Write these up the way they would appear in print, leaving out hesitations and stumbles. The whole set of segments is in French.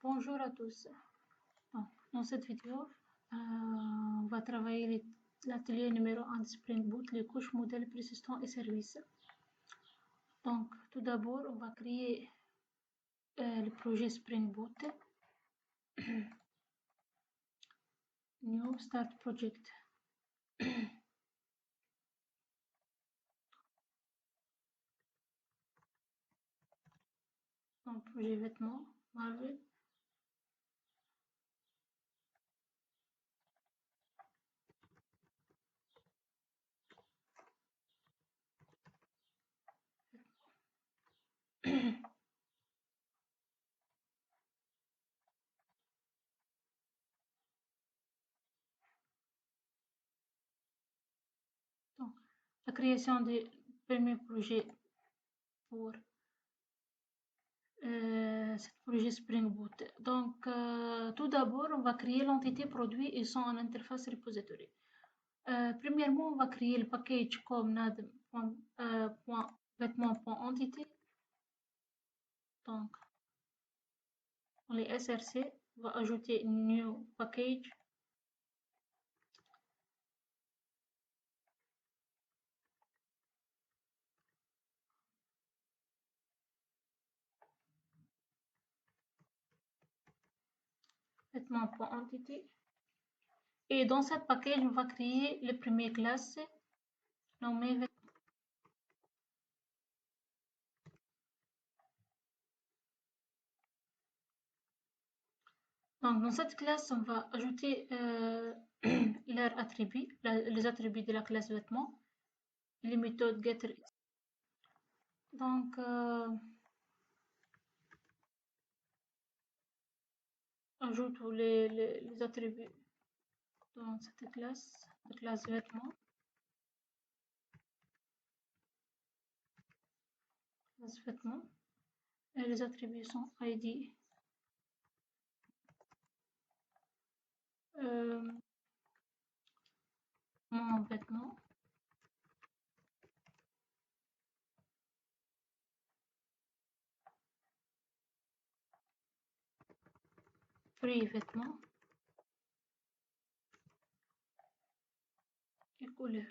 Bonjour à tous. Dans cette vidéo, on va travailler l'atelier numéro 1 de Spring Boot, les couches, modèles persistants et services. Donc, tout d'abord, on va créer le projet Spring Boot. New Start Project. Donc, projet vêtements, Marvel. Donc, la création du premier projet pour ce projet Spring Boot. Donc, tout d'abord, on va créer l'entité produit et son interface repository. Premièrement, on va créer le package comme nadem.vêtements.entité. Donc, dans les SRC, on va ajouter new package. Vêtements.entité. Et dans cette package, on va créer le premier classe nommé vêtements. Donc, dans cette classe, on va ajouter leurs attributs, les attributs de la classe vêtements, les méthodes getter. Donc, ajoute les attributs dans cette classe, la classe vêtements. Classe vêtements. Et les attributs sont ID. Mon vêtement. Prix vêtements. Et couleur.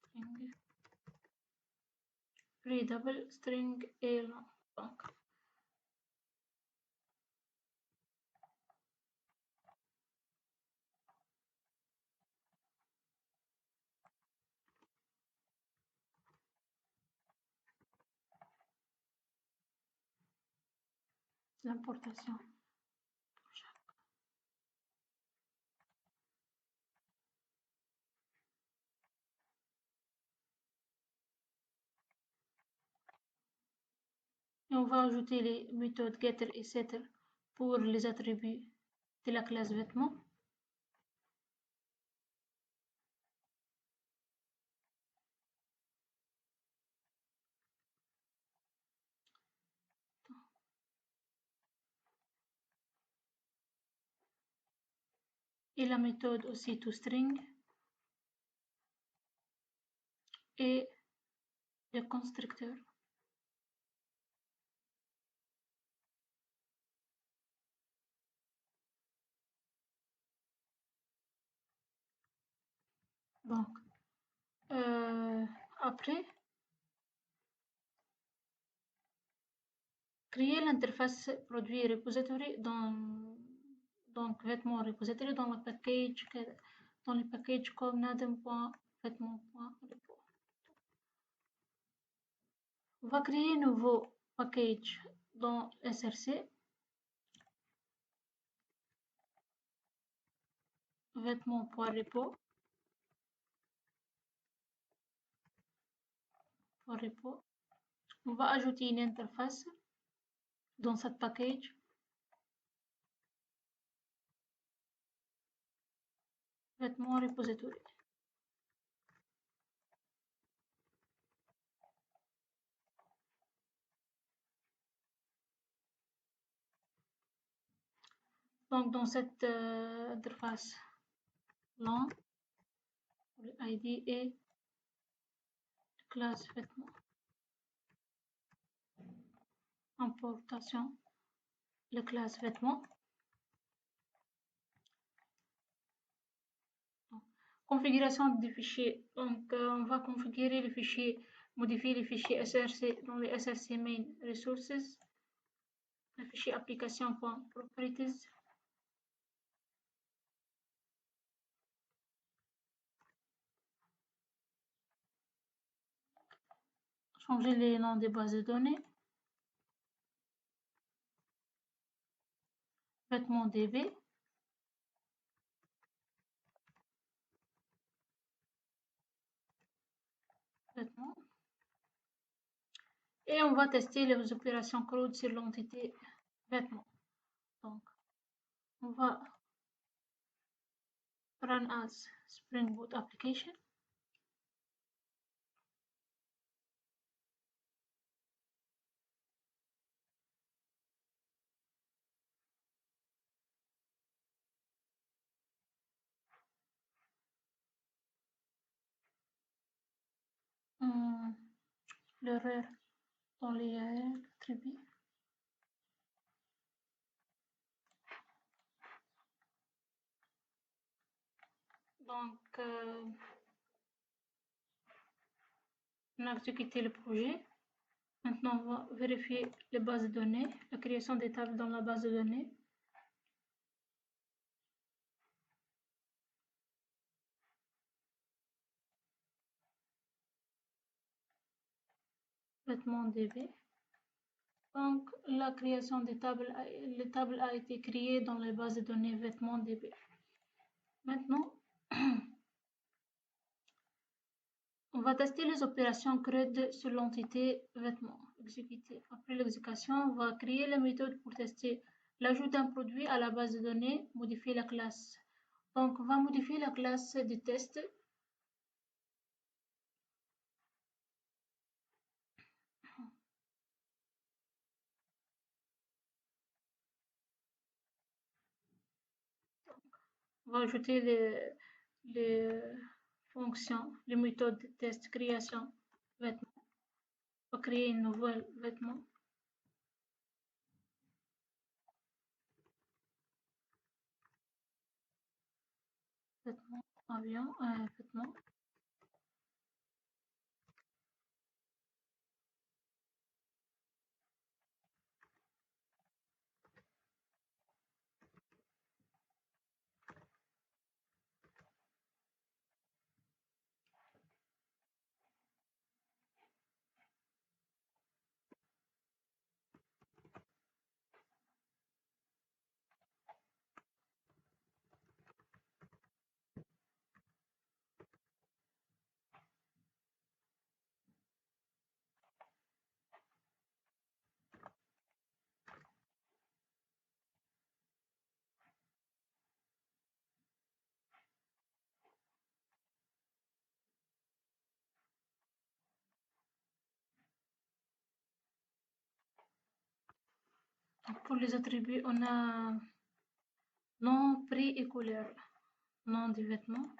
String. Prix double string et long. Donc, l'importation. Et on va ajouter les méthodes getter et setter pour les attributs de la classe vêtements. Et la méthode aussi toString et le constructeur. Donc, après, créer l'interface produit repository donc vêtements repository dans le package comme nadem.vêtements.repo. On va créer un nouveau package dans SRC. Vêtements.repo. On va ajouter une interface dans cette package. Vêtements repository. Donc, dans cette interface long table ID et classe vêtements. Importation, la classe vêtements. Configuration des fichiers. Donc, on va configurer les fichiers, modifier les fichiers SRC dans les SRC main resources, le fichier application.properties. Changer les noms des bases de données. Vêtements DB. Vêtements. Et on va tester les opérations CRUD sur l'entité vêtements. Donc, on va run as Spring Boot application. L'erreur dans les attributs. Donc, on a exécuté le projet. Maintenant, on va vérifier les bases de données, la création des tables dans la base de données. Vêtements DB. Donc, la création des tables, les tables a été créée dans les bases de données vêtements DB. Maintenant, on va tester les opérations CRUD sur l'entité vêtements exécutée. Après l'exécution, on va créer la méthode pour tester l'ajout d'un produit à la base de données, modifier la classe. Donc, on va modifier la classe de test. On va ajouter les fonctions, les méthodes de test création vêtements. On va créer une nouvelle vêtement. Vêtements, avion, vêtements. Pour les attributs, on a nom, prix et couleur. Nom du vêtement.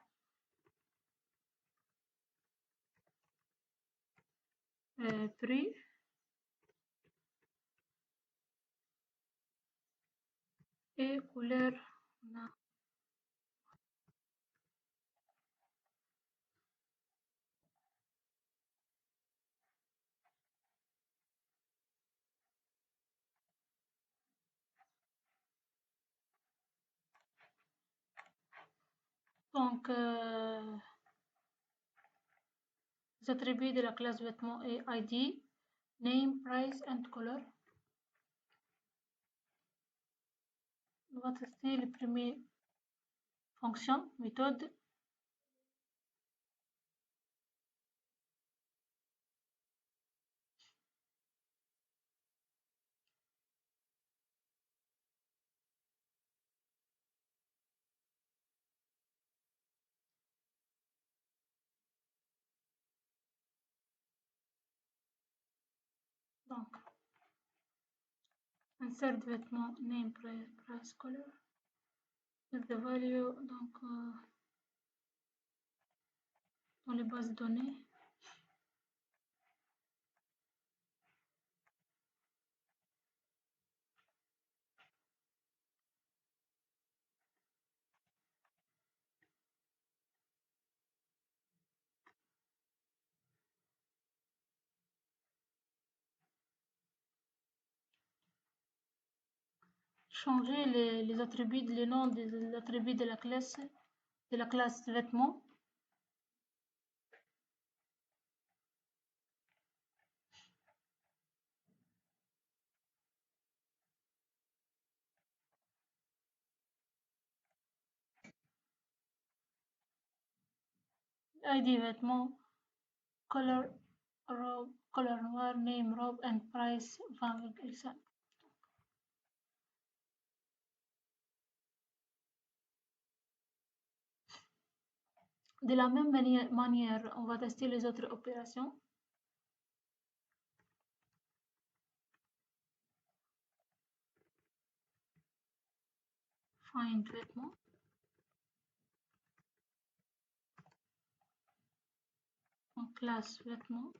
Prix. Et couleur, on a donc les attributs de la classe vêtements et ID, name, price and color. On va tester les premières fonctions, méthode. Donc, insert vêtement, name, price, color. With the value, donc dans les bases de données. Changer les attributs, les noms des attributs de la classe vêtements. ID vêtements, color robe, color noir, name robe and price 20,5. De la même manière, on va tester les autres opérations. Find vêtements. En classe vêtements.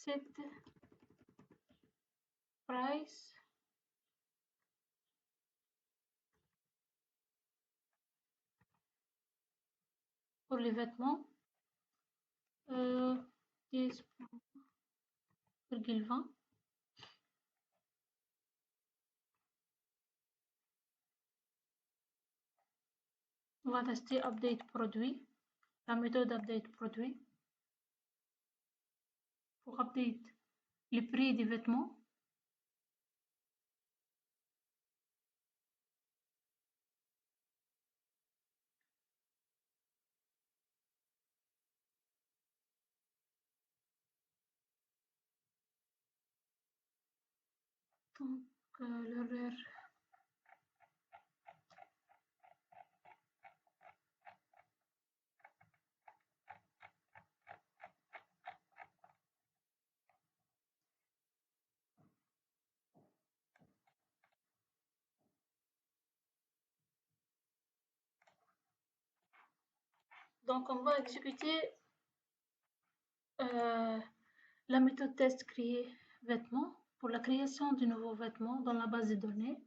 Set price pour les vêtements 10,20. On va tester update produit, la méthode update produit pour update les prix des vêtements. Donc l'horaire donc on va exécuter la méthode test créer vêtements pour la création de nouveaux vêtements dans la base de données.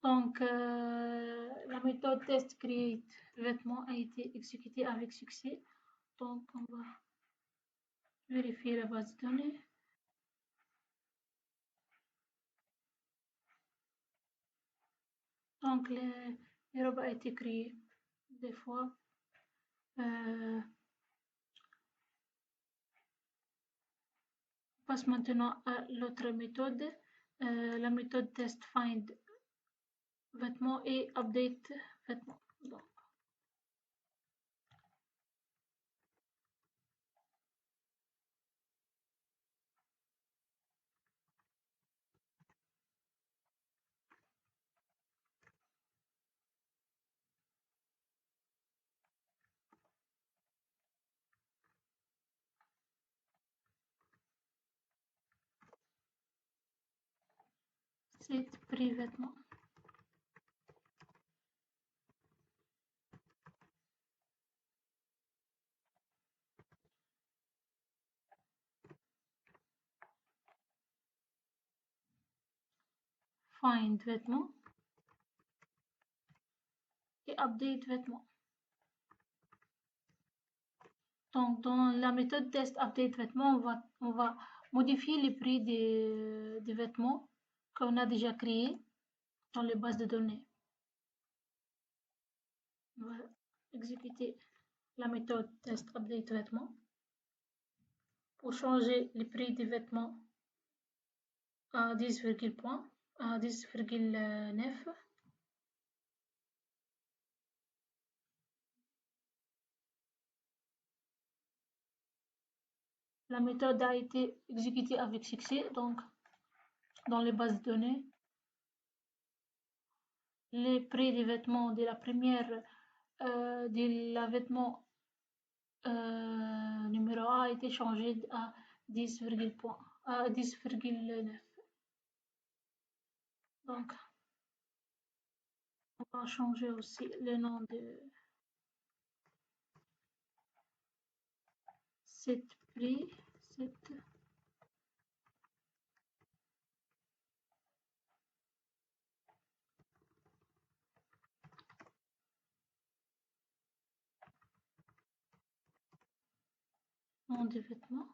Donc la méthode test create vêtements a été exécutée avec succès. Donc on va vérifier la base de données. Donc les robes a été créé des fois. On passe maintenant à l'autre méthode, la méthode test find vêtements et update vêtements. Donc, c'est prix vêtements. Find vêtements et update vêtements. Donc, dans la méthode test update vêtements, on va modifier les prix des vêtements qu'on a déjà créés dans les bases de données. On va exécuter la méthode test update vêtements pour changer les prix des vêtements à 10,9. La méthode a été exécutée avec succès, donc dans les bases de données, les prix des vêtements de la première de la vêtement numéro A a été changé à 10,9. Donc, on va changer aussi le nom de cette prix, cette nom de vêtements.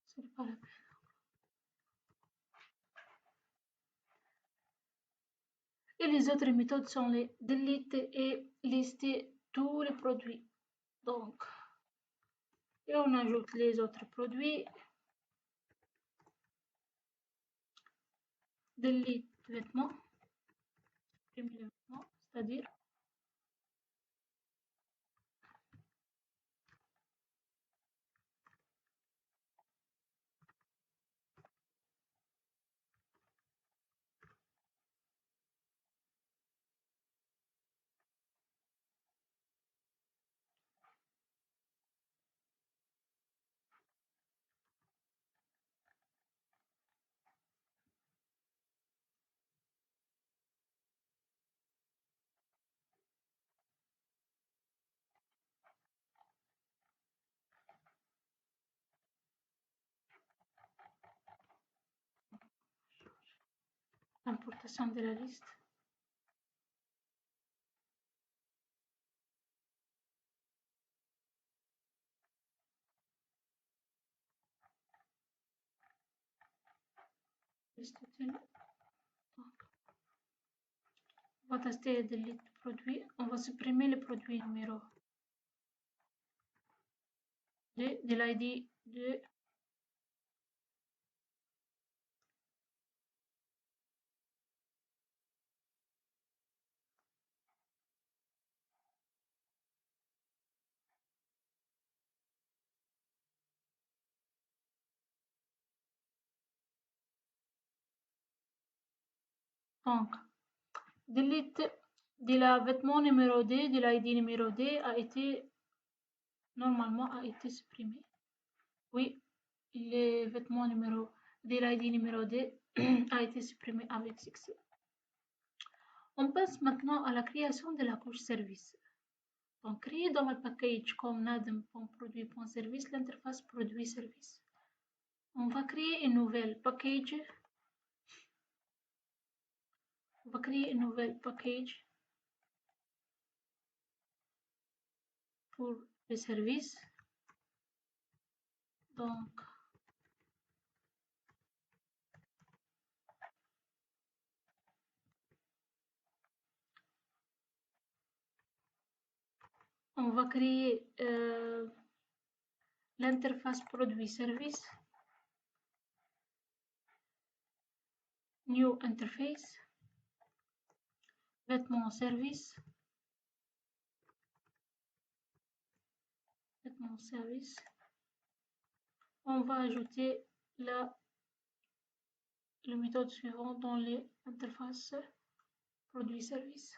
C'est pas la peine. Et les autres méthodes sont les delete et lister tous les produits. Donc, et on ajoute les autres produits. Delete vêtements, supprimer les vêtements, c'est-à-dire l'importation de la liste. Liste utile. Donc, on va tester delete produit. On va supprimer le produit numéro 2 de l'ID de donc delete de la vêtement numéro 2 de l'ID numéro 2 a été normalement a été supprimé. Oui, le vêtement numéro de l'ID numéro 2 a été supprimé avec succès. On passe maintenant à la création de la couche service. Donc, créer dans le package comme nadem.produit.service l'interface produit-service. On va créer une nouvelle package. On va créer une nouvelle package pour le service. Donc, on va créer l'interface produit-service. New interface. Vêtements service. Vêtements service. On va ajouter le méthode suivante dans les interfaces produit-service.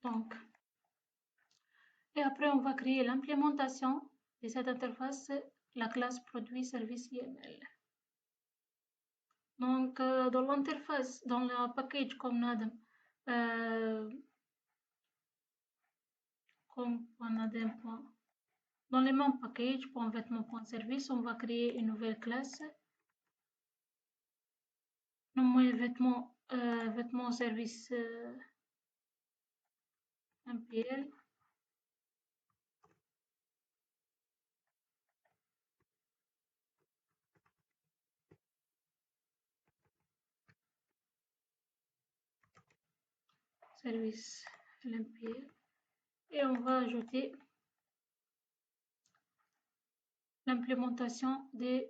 Donc, et après, on va créer l'implémentation de cette interface, la classe produit service YML. Donc, dans l'interface, dans le package comme Nadem, comme Nadem. Dans le même package, .vêtement.service, on va créer une nouvelle classe. Nommé vêtement service MPL. Service LMPL. Et on va ajouter l'implémentation de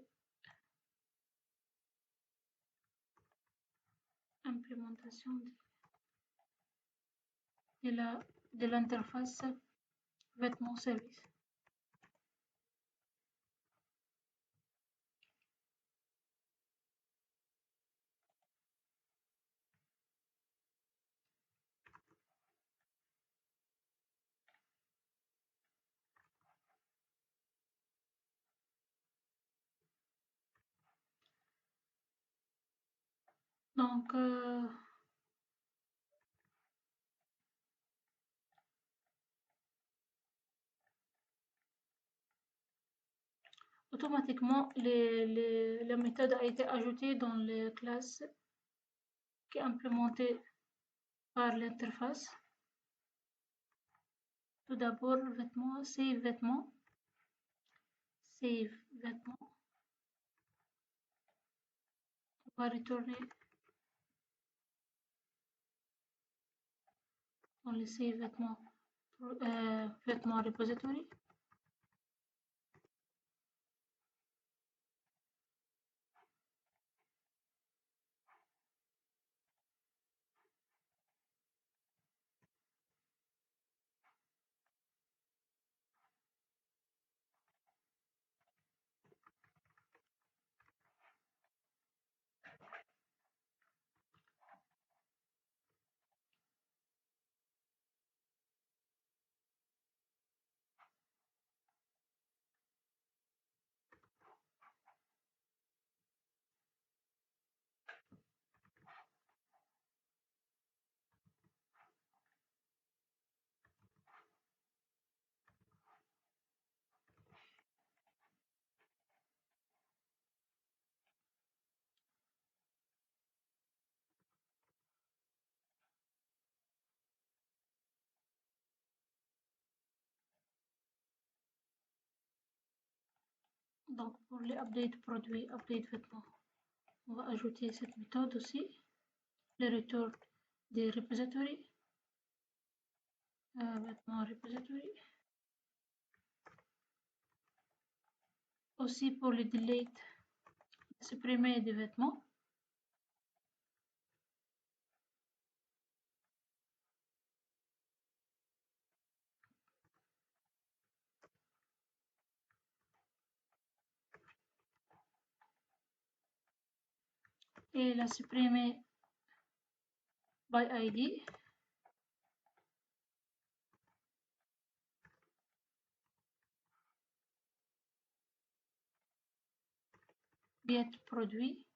l'interface vêtement service. Donc, automatiquement, la méthode a été ajoutée dans les classes qui est implémentée par l'interface. Tout d'abord, vêtements, save vêtements. Save vêtements. On va retourner dans le save vêtements, vêtements repository. Donc, pour les update produits, update vêtements, on va ajouter cette méthode aussi. Le retour des repositories. Vêtements repository. Aussi pour le delete, supprimer des vêtements. Et la supprimer by ID. Get produit.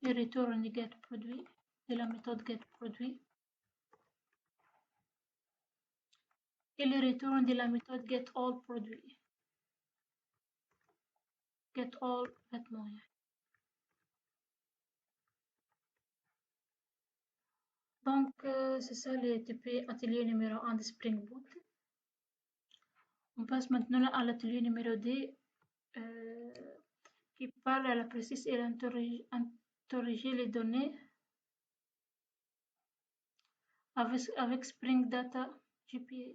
Et retourne get produit de la méthode get produit. Et le retour de la méthode get all produit. Get all vêtements. Donc, c'est ça le TP atelier numéro 1 de Spring Boot. On passe maintenant à l'atelier numéro 2 qui parle à la précise et interroger les données avec Spring Data GPA.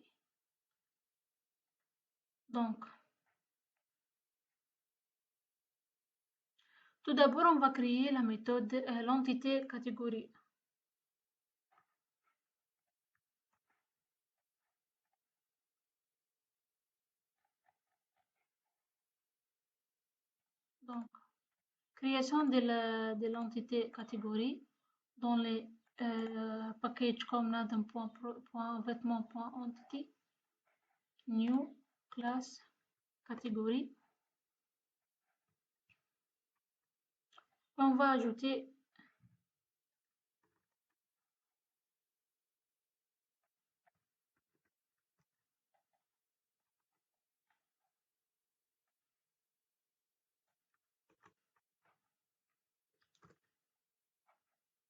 Donc, tout d'abord, on va créer la méthode, l'entité catégorie. Donc, création de l'entité catégorie dans les package comme point vêtement point entity, new, class, catégorie. On va ajouter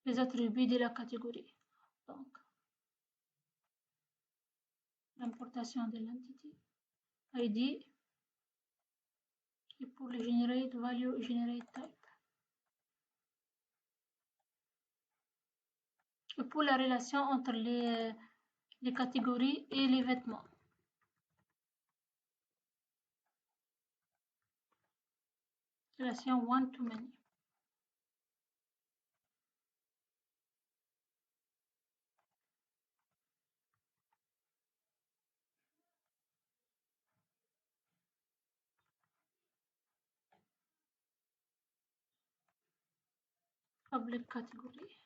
les attributs de la catégorie. Donc, l'importation de l'entité, ID, et pour le generate value, generate type. Et pour la relation entre les catégories et les vêtements. Relation one-to-many. Public category.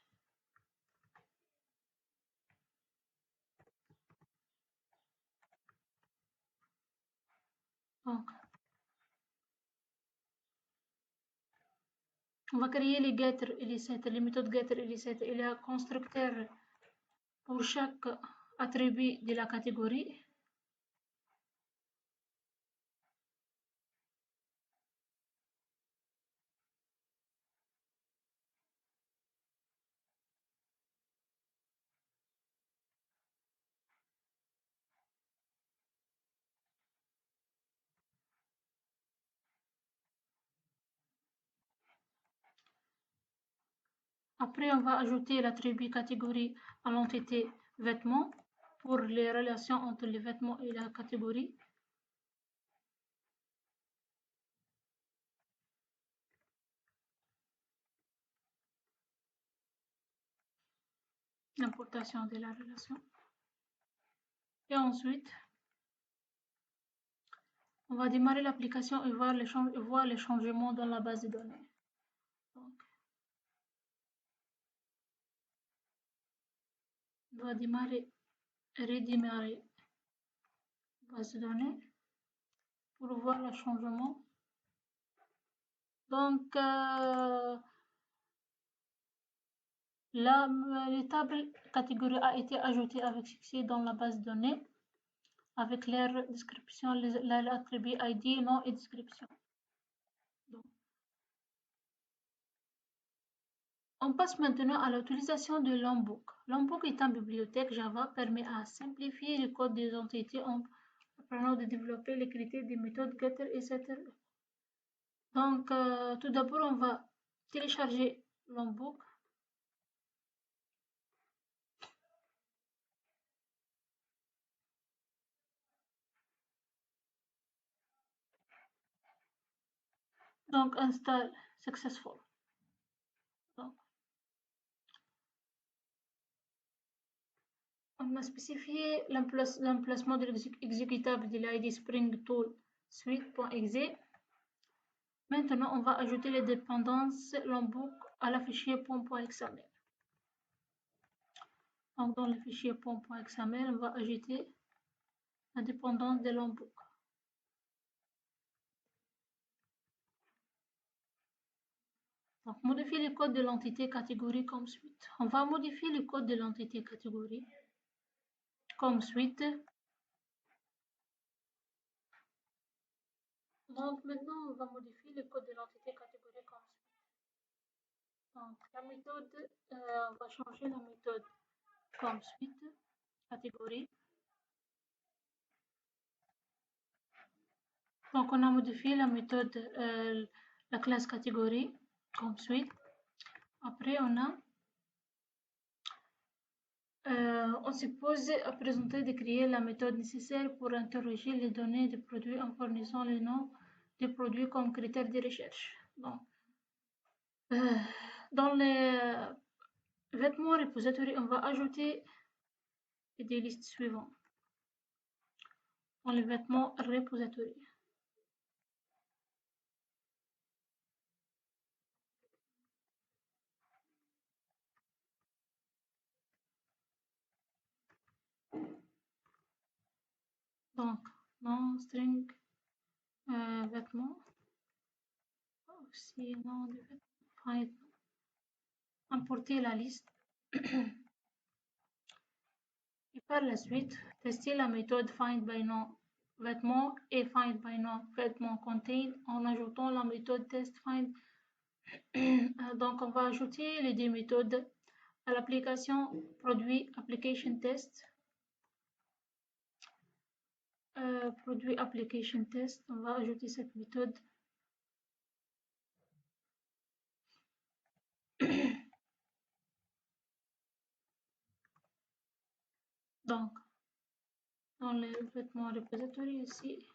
Donc, on va créer les getters et les setters, les méthodes getter et les setters et le constructeur pour chaque attribut de la catégorie. Après, on va ajouter l'attribut catégorie à l'entité vêtements pour les relations entre les vêtements et la catégorie. L'importation de la relation. Et ensuite, on va démarrer l'application et voir les changements dans la base de données. Donc, on va redémarrer base de données pour voir le changement. Donc, les tables catégorie a été ajoutée avec succès dans la base de données avec leur description, l'attribut ID, nom et description. Donc, on passe maintenant à l'utilisation de Lombok. Lombok est une bibliothèque Java permet à simplifier le code des entités en apprenant de développer les critères des méthodes getter et setter. Donc, tout d'abord, on va télécharger Lombok. Donc, install successful. Donc, on a spécifié l'emplacement de l'exécutable de l'ID Spring Tool suite.exe. Maintenant, on va ajouter les dépendances Lombok à la fichier pom.xml. Donc, dans le fichier pom.xml, on va ajouter la dépendance de Lombok. Donc, modifier le code de l'entité catégorie comme suite. On va modifier le code de l'entité catégorie comme suite. Donc, maintenant, on va modifier le code de l'entité catégorie comme suite. Donc, la méthode, on va changer la méthode comme suite, catégorie. Donc, on a modifié la méthode, la classe catégorie comme suite. Après, on suppose à présenter de créer la méthode nécessaire pour interroger les données des produits en fournissant les noms des produits comme critères de recherche. Donc, dans les vêtements repository, on va ajouter des listes suivantes. Dans les vêtements repository. Donc, nom string vêtements, aussi nom de vêtements, find, importer la liste. Et par la suite, tester la méthode find by nom vêtements et find by nom vêtements contain en ajoutant la méthode test find. Donc, on va ajouter les deux méthodes à l'application produit application test. Produit application test, on va ajouter cette méthode. Donc, dans les vêtements repository ici,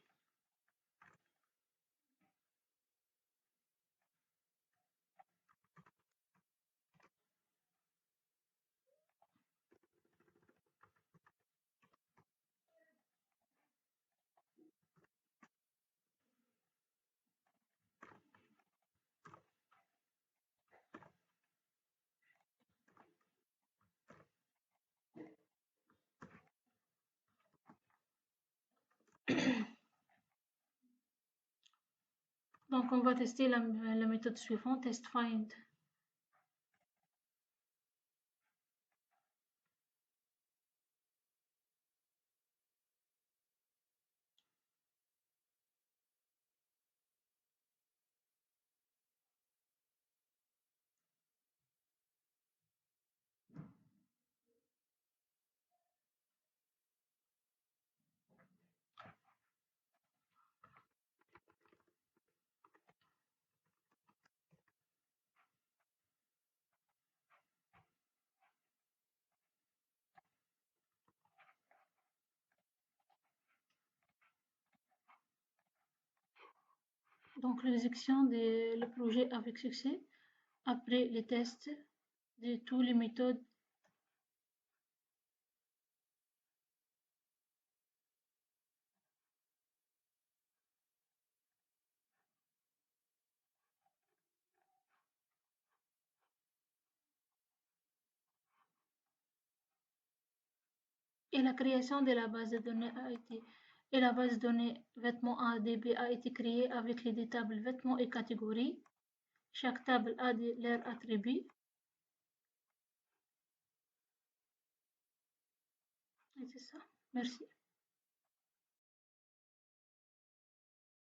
donc on va tester la méthode suivante, test find. Donc l'exécution le projet avec succès après les tests de toutes les méthodes. Et la création de la base de données a été et la base de données vêtements ADB a été créée avec les deux tables vêtements et catégories. Chaque table a leurs attributs. Et c'est ça. Merci.